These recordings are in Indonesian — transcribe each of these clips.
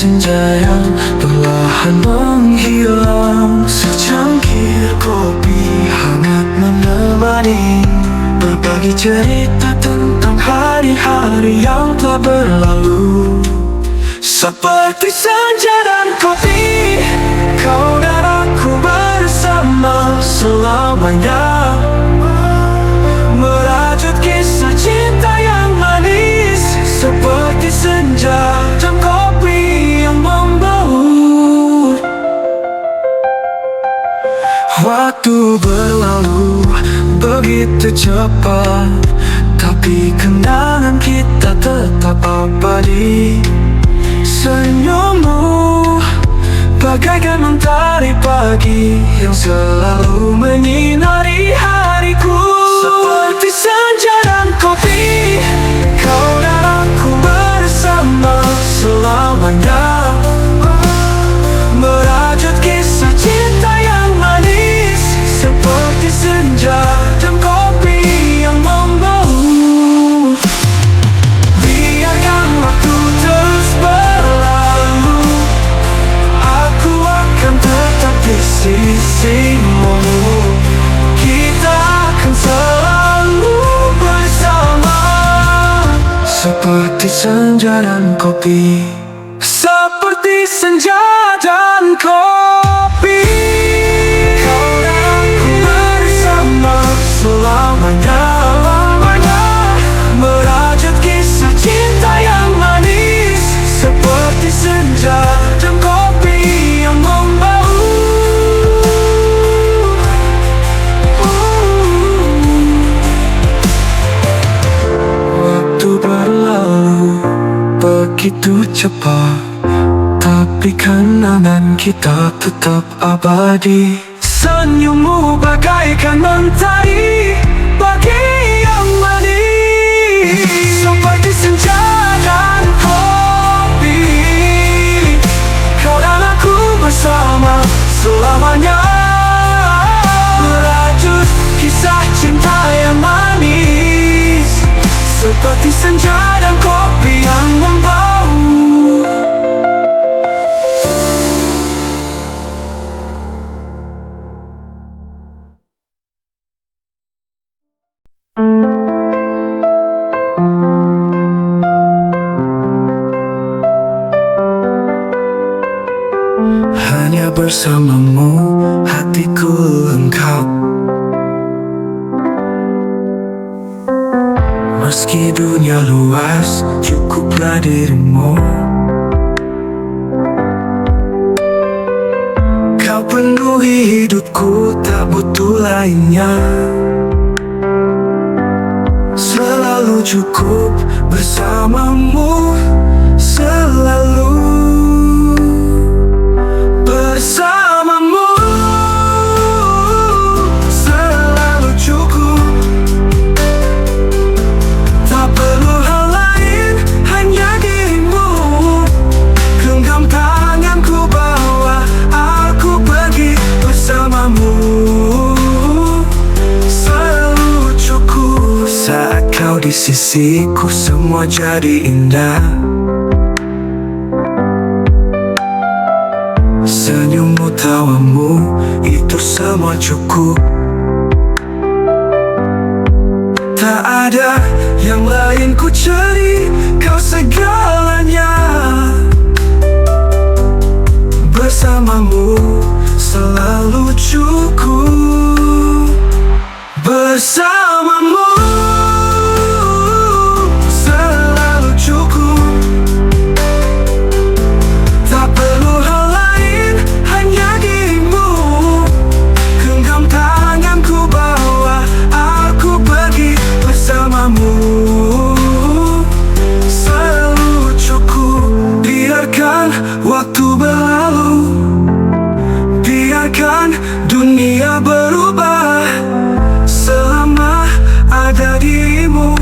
senja yang perlahan menghilang. Secangkir kopi hangat menemani berbagi cerita tentang hari-hari yang telah berlalu. Seperti senja dan kopi, kau dan aku bersama selamanya, merajut kisah cinta yang manis. Seperti senja dan kopi yang membaur. Waktu berlalu begitu cepat, tapi kenangan kita tetap abadi. Senyummu bagaikan mentari pagi yang selalu menyinari hariku. Seperti senja dan kopi, kau dan aku bersama selamanya, merajut kisah cinta yang manis. Seperti senja dan kopi yang membaur. Biarkan waktu terus berlalu, aku akan tetap di sisimu. Kita akan selalu bersama. Seperti senja dan kopi, seperti senja dan kopi, kau dan aku bersama selamanya, merajut kisah cinta yang manis. Seperti senja dan kopi yang membaur. Waktu berlalu begitu cepat, tapi kenangan kita tetap abadi. Senyummu bagaikan mentari pagi yang manis. Seperti senja dan kopi, kau dan aku bersama selamanya, merajut kisah cinta yang manis. Seperti senja dan kopi yang membaur. Hanya bersamamu hatiku lengkap. Meski dunia luas, cukuplah dirimu. Kau penuhi hidupku, tak butuh lainnya. Selalu cukup bersamamu, selalu bersamamu, selalu cukup. Tak perlu hal lain, hanya dirimu. Genggam tanganku bawa aku pergi bersamamu, selalu cukup. Saat kau di sisiku semua jadi indah. Senyummu, tawamu, itu semua cukup. Tak ada yang lain ku cari, kau segalanya. Bersamamu selalu cukup. Bersamamu selalu cukup. Tak perlu hal lain, hanya dirimu. Genggam tanganku bawa aku pergi bersamamu, selalu cukup. Biarkan waktu berlalu, biarkan dunia berubah. Selama ada dirimu,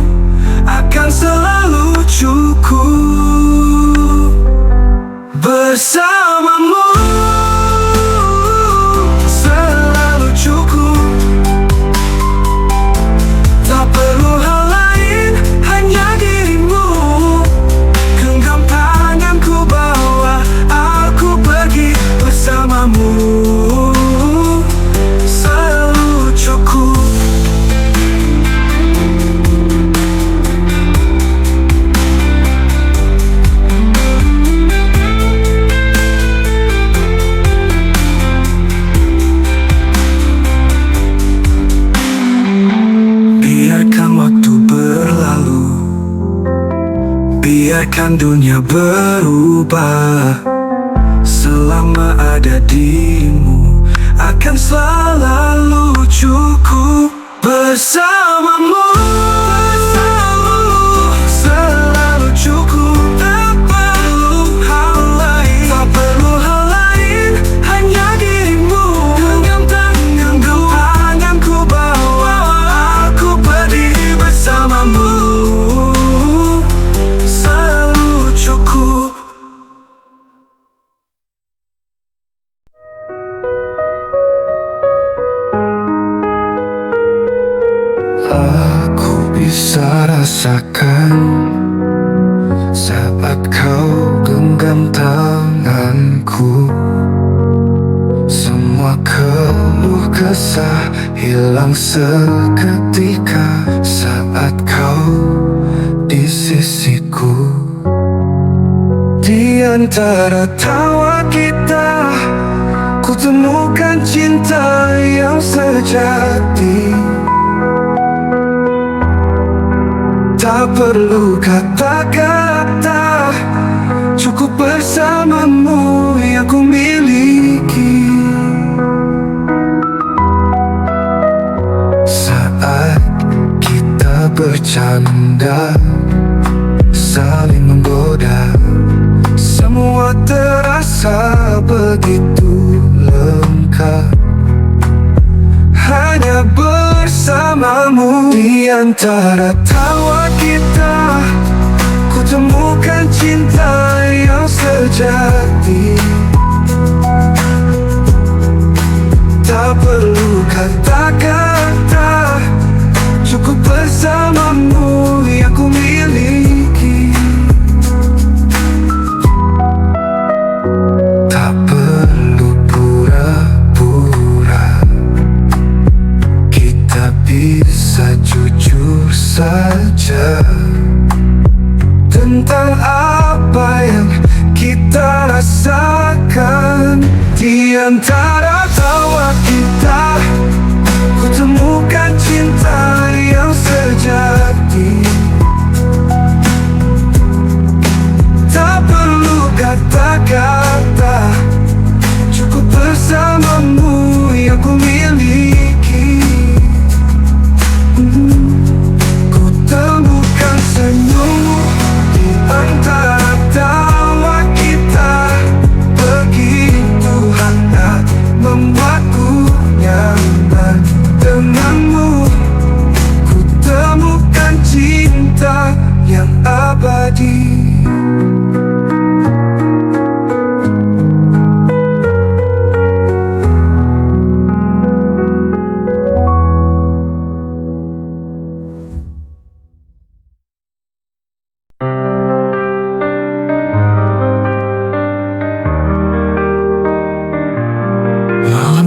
akan selalu cukup. Bersamamu selalu cukup. Tak perlu hal lain, hanya dirimu. Genggam tanganku bawa takkan dunia berubah. Selama ada dirimu, akan selalu cukup bersamamu. Selalu cukup, tak perlu hal lain. Tak perlu hal lain, hanya dirimu. Genggam tanganku, tanganku bawa aku berdiri bersamamu. Selalu cukup. Aku bisa rasakan saat kau genggam tanganku. Semua keluh kesah hilang seketika saat kau di sisiku. Di antara tawa kita, ku temukan cinta yang sejati. Tak perlu kata-kata, cukup bersamamu yang ku miliki. Saat kita bercanda, saling menggoda, semua terasa begitu lengkap. Hanya bersamamu. Di antara tawa kita, ku temukan cinta yang sejati. Tak perlu kata-kata, cukup bersamamu yang ku miliki. Tak perlu pura-pura, kita bisa jujur saja tentang apa yang kita rasakan. Di antara tawa kita, ku temukan cinta yang sejati. Tak perlu kata-kata, cukup bersamamu yang ku miliki. Ku temukan senyummu di antara tawa kita, begitu hangat membuatku nyaman denganmu. Ku temukan cinta yang abadi.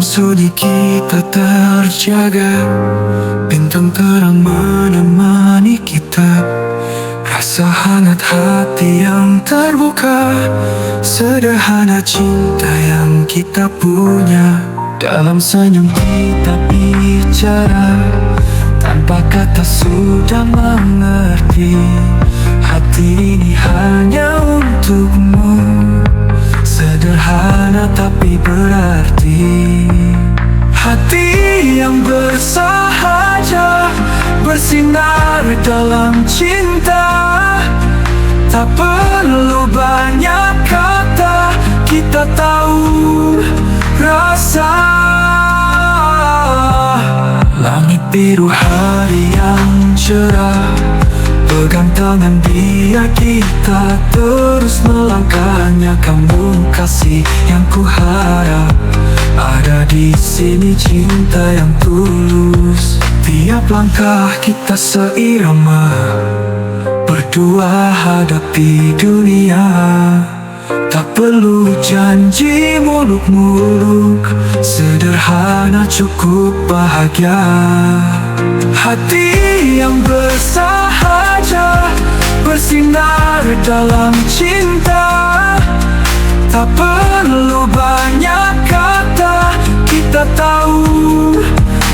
Sunyi kita terjaga, bintang terang menemani kita. Rasa hangat hati yang terbuka, sederhana cinta yang kita punya. Dalam senyum kita bicara, tanpa kata sudah mengerti. Hati ini hanya untukmu, sederhana tapi berarti. Hati yang bersahaja, bersinar dalam cinta. Tak perlu banyak kata, kita tahu rasa. Langit biru hari yang cerah, pegang tangan biar kita terus melangkahnya. Kamu kasih yang ku harap, ada di sini cinta yang tulus. Tiap langkah kita seirama, berdua hadapi dunia. Tak perlu janji muluk-muluk, sederhana cukup bahagia. Hati yang bersahaja, bersinar dalam cinta. Tak perlu banyak kata, kita tahu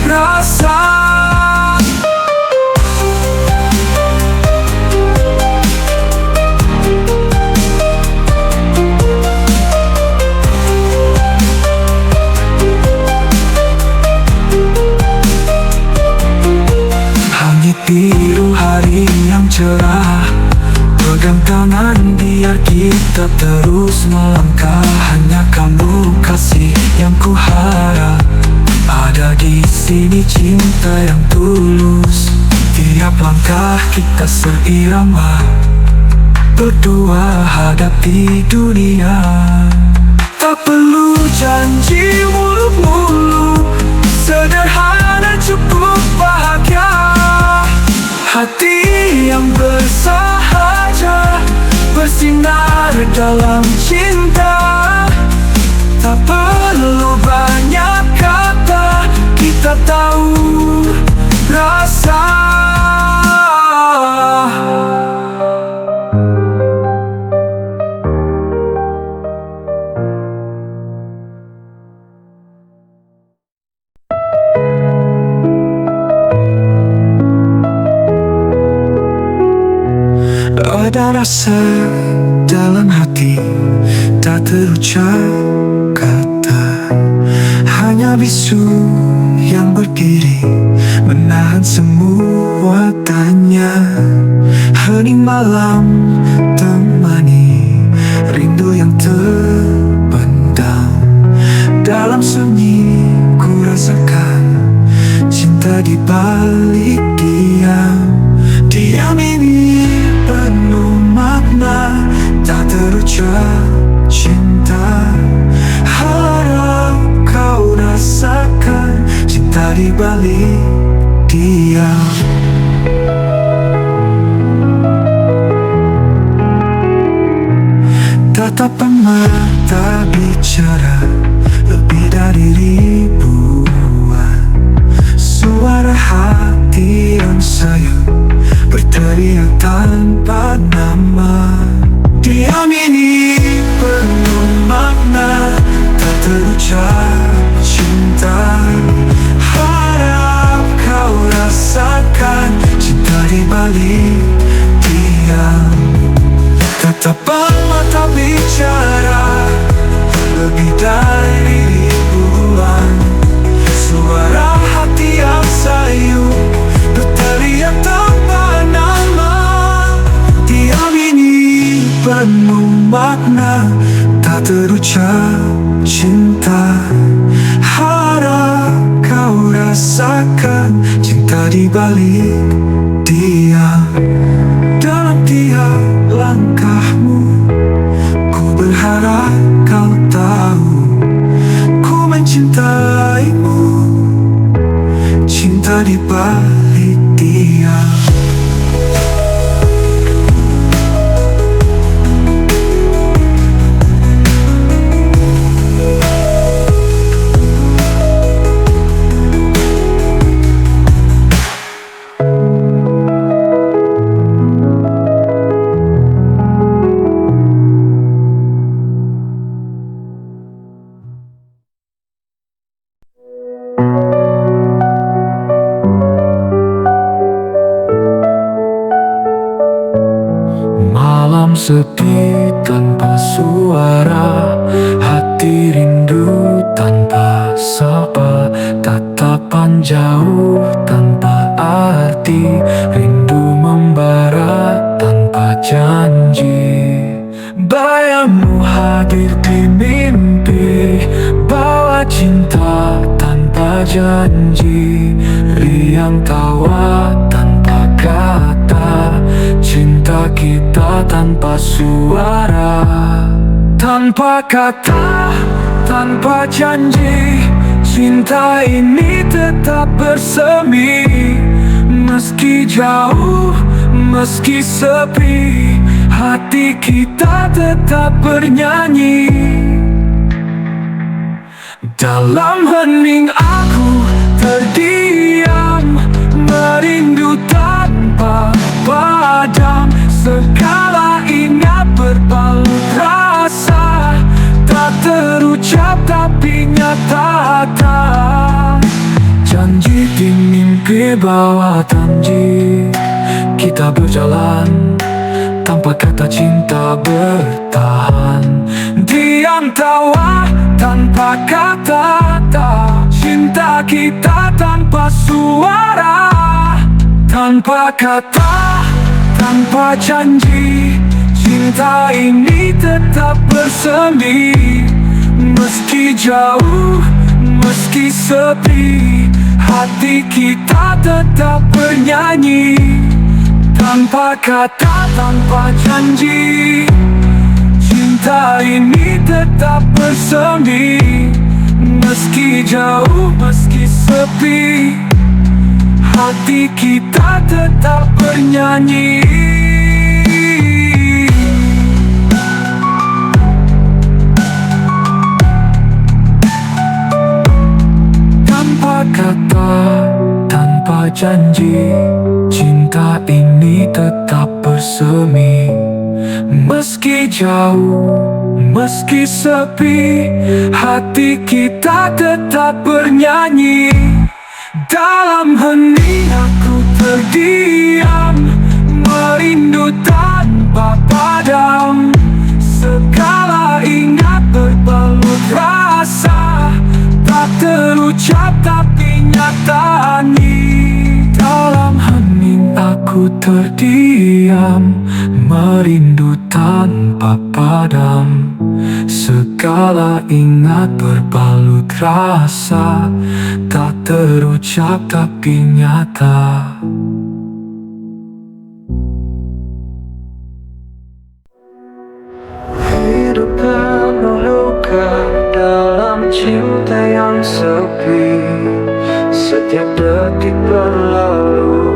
rasa. kita seirama, berdua hadapi dunia. Tak perlu janji muluk-muluk, sederhana cukup bahagia. Hati yang bersahaja, bersinar dalam cinta. Tak perlu banyak kata, kita tahu rasa. Ada rasa dalam hati, tak terucap kata. Hanya bisu yang berdiri, menahan semua tanya. Hening malam temani rindu yang terpendam. Dalam sunyi ku rasakan cinta di balik diam. Diam ini penuh makna, tak terucap cinta. Harap kau rasakan cinta di balik diam. Tatapan mata bicara lebih dari ribuan. Suara hati yang sayu berteriak tanpa nama. Diam ini penuh makna, tak terucap cinta. Harap kau rasakan cinta di balik diam. Tatapan mata bicara lebih dari ribuan. Suara hati yang sayu berteriak tanpa nama. Diam ini penuh makna, tak terucap cinta. Harap kau rasakan cinta di balik diam. Dalam tiap langkahmu, ku berharap kau tahu, ku mencintaimu. Cinta di balik diam. Sepi tanpa suara, hati rindu tanpa sapa. Tatapan jauh tanpa arti, rindu membara tanpa janji. Bayangmu hadir di mimpi, bawa cinta tanpa janji. Riang tawa tanpa kata, cinta kita tanpa suara. Tanpa kata, tanpa janji, cinta ini tetap bersemi. Meski jauh, meski sepi, hati kita tetap bernyanyi. Dalam hening aku terdiam, merindu tanpa padam. Segala ingat berbalut rasa, tak terucap tapi nyata. Janji di mimpi bawa janji, kita berjalan tanpa kata cinta bertahan. Diam tawa tanpa kata, cinta kita tanpa suara. Tanpa kata, tanpa janji, cinta ini tetap bersemi. Meski jauh, meski sepi, hati kita tetap bernyanyi. Tanpa kata, tanpa janji, cinta ini tetap bersemi. Meski jauh, meski sepi, hati kita tetap bernyanyi. Tanpa kata, tanpa janji, cinta ini tetap bersemi. Meski jauh, meski sepi, hati kita tetap bernyanyi. Dalam hening aku terdiam, merindu tanpa padam. Segala ingat berbalut rasa, tak terucap tapi nyata. Dalam hening aku terdiam, merindu tanpa padam. Segala ingat berbalut rasa, tak terucap tapi nyata. Hidup penuh luka dalam cinta yang sepi. Setiap detik berlalu,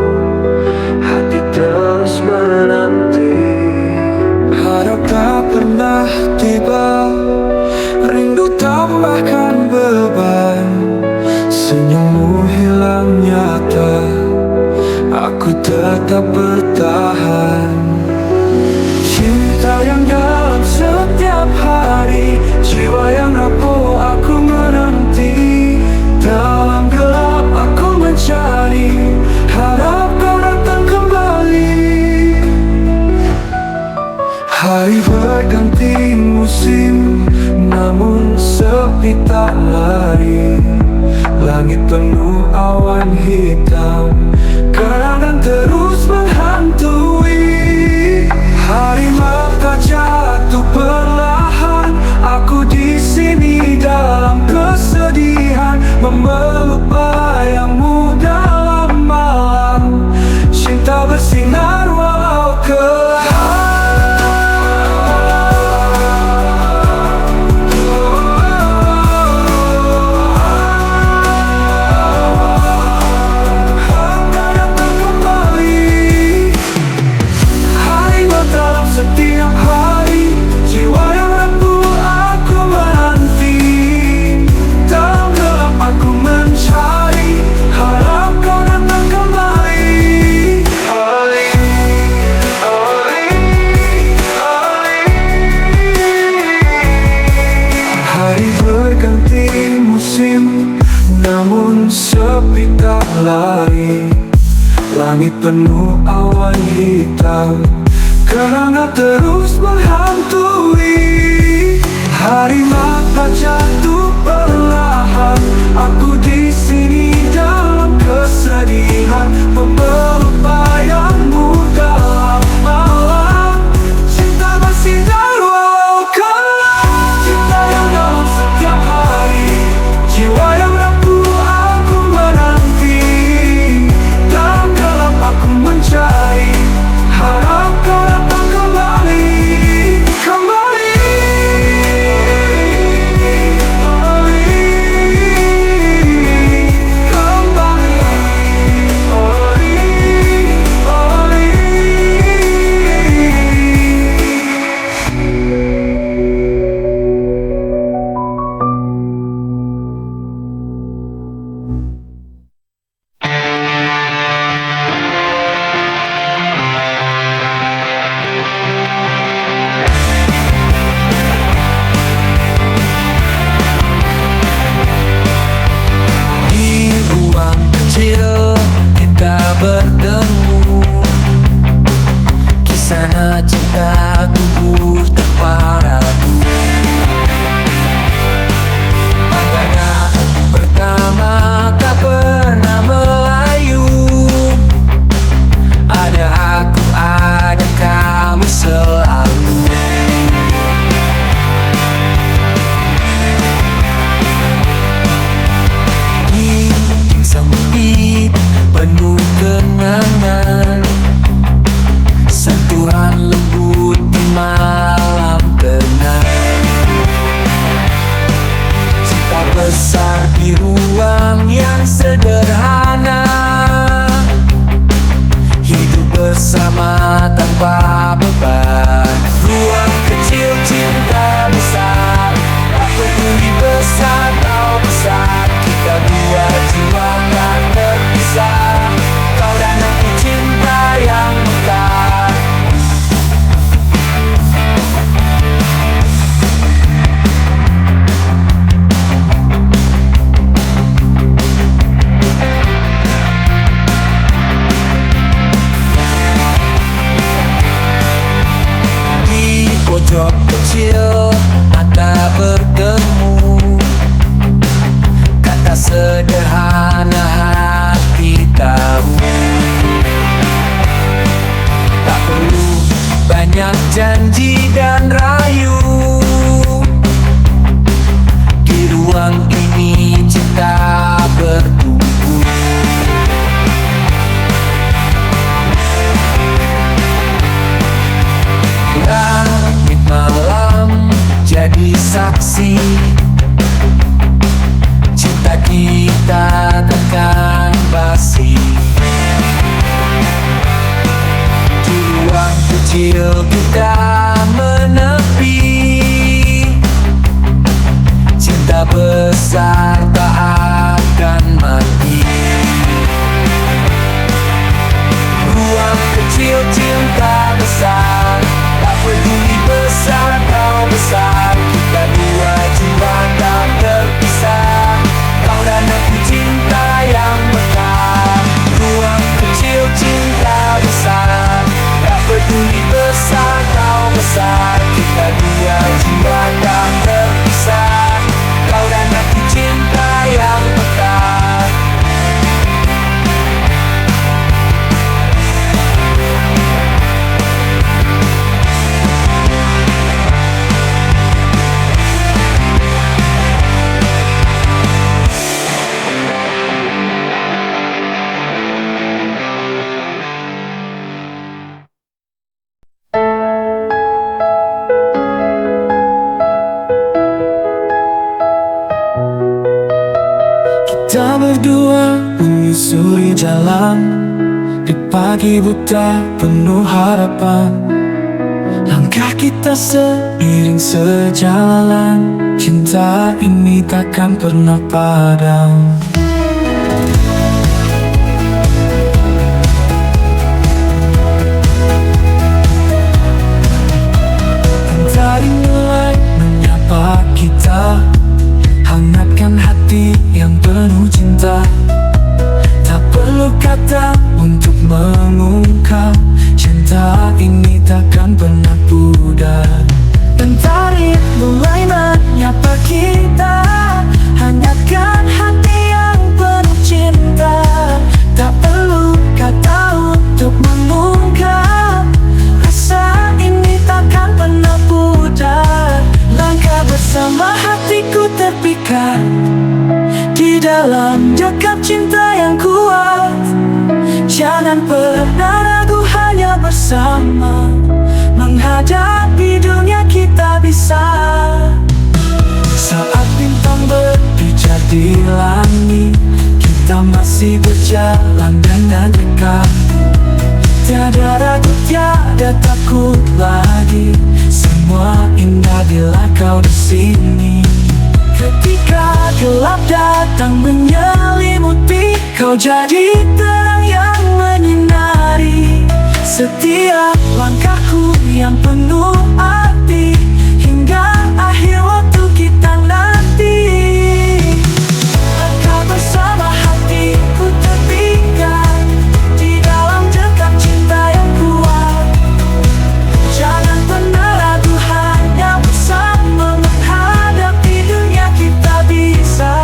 hati terus menanti. Harap tak pernah tiba, rindu tambahkan beban. Senyummu hilang nyata, aku tetap bertahan. Cinta yang dalam setiap hari, jiwa yang rapuh aku menanti. Dalam gelap aku mencari, harap kau datang kembali. Hari berganti musim, namun sepi tak lari. Langit penuh awan hitam, kenangan terus menghantui. Hari mata jatuh perlahan, aku di sini dalam kesedihan, memeluk bayangmu dalam malam. Cinta bersinar walau gelap. Setiap hari, jiwa yang rapuh aku menanti. Dalam gelap aku mencari, harap kau datang kembali. Hari berganti musim, namun sepi tak lari. Langit penuh awan hitam, kenangan terus menghantui. Hari mata jatuh perlahan, aku di sini dalam kesedihan, memeluk bayangmu dalam malam. Cinta bersinar walau gelap. Cinta yang dalam setiap hari, jiwa yang rapuh aku menanti. Dalam gelap aku mencari, harap kau datang kembali, kembali. saksi, cinta kita takkan basi. Di ruang kecil kita menepi, cinta besar tak akan mati. Ruang kecil cinta besar, tak peduli besar atau besar, kita dua jiwa tak terpisah. Kau dan aku cinta yang mekar. Ruang kecil cinta besar, tak peduli besar atau besar, kita dua jiwa tak terpisah. Kau dan aku cinta yang mekar. Kita berdua menyusuri jalan di pagi buta penuh harapan. Langkah kita seiring sejalan, cinta ini takkan pernah padam. Mentari mulai menyapa kita, hangatkan hati yang penuh cinta. Tak perlu kata untuk mengungkap, cinta ini takkan pernah pudar. Mentari mulai menyapa kita, hangatkan hati yang penuh cinta. Tak perlu kata untuk mengungkap, rasa ini takkan pernah pudar. Langkah bersama hatiku terpikat di dalam dekap cinta yang kuat. Jangan pernah ragu, hanya bersama menghadapi dunia kita bisa. Saat bintang berpijar di langit, kita masih berjalan dengan dekat. Tiada ragu, tiada takut lagi, semua indah bila kau di sini. Ketika gelap datang menyelimuti, kau jadi terang yang menyinari setiap langkahku yang penuh arti, hingga akhir waktu kita nanti. Langkah bersama hatiku terpikat di dalam dekap cinta yang kuat. Jangan pernah ragu, hanya bersama menghadapi dunia kita bisa.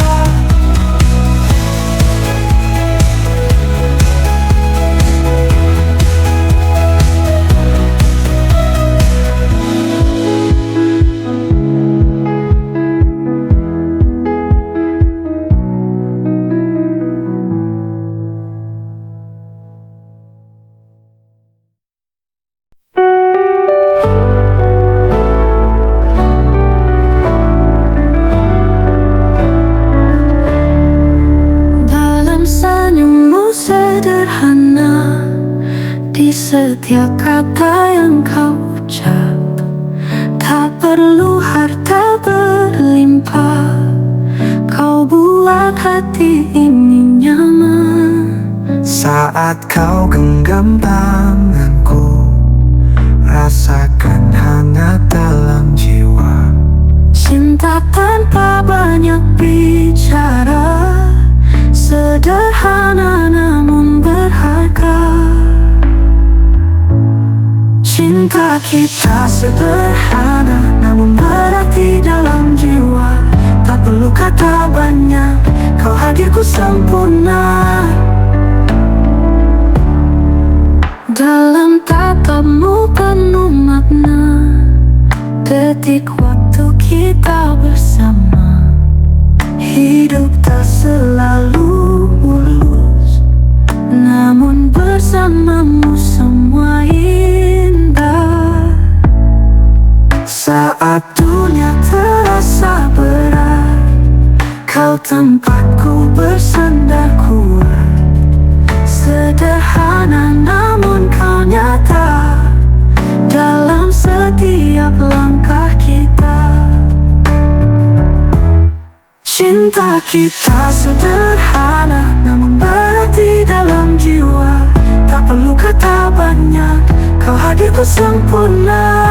Di setiap kata yang kau ucap, tak perlu harta berlimpah, kau buat hati ini nyaman. Saat kau genggam tanganku, rasakan hangat dalam jiwa. Cinta tanpa banyak bicara, sederhana namun berharga. Cinta kita sederhana namun berarti dalam jiwa. Tak perlu kata banyak, kau hadirku sempurna. Dalam tatapmu penuh makna, detik waktu kita bersama. Hidup tak selalu mulus, namun bersamamu semua indah. Saat dunia terasa Kau tempatku bersandar kuat, sederhana namun kau nyata dalam setiap langkah kita. Cinta kita sederhana namun berarti dalam jiwa. Tak perlu kata banyak, kau hadirku sempurna.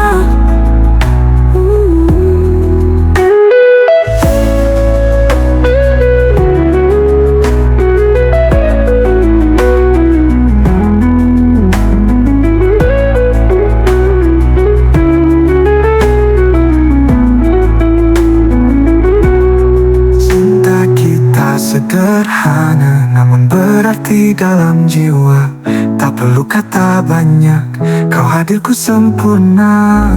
Sederhana namun berarti dalam jiwa. Tak perlu kata banyak, kau hadirku sempurna.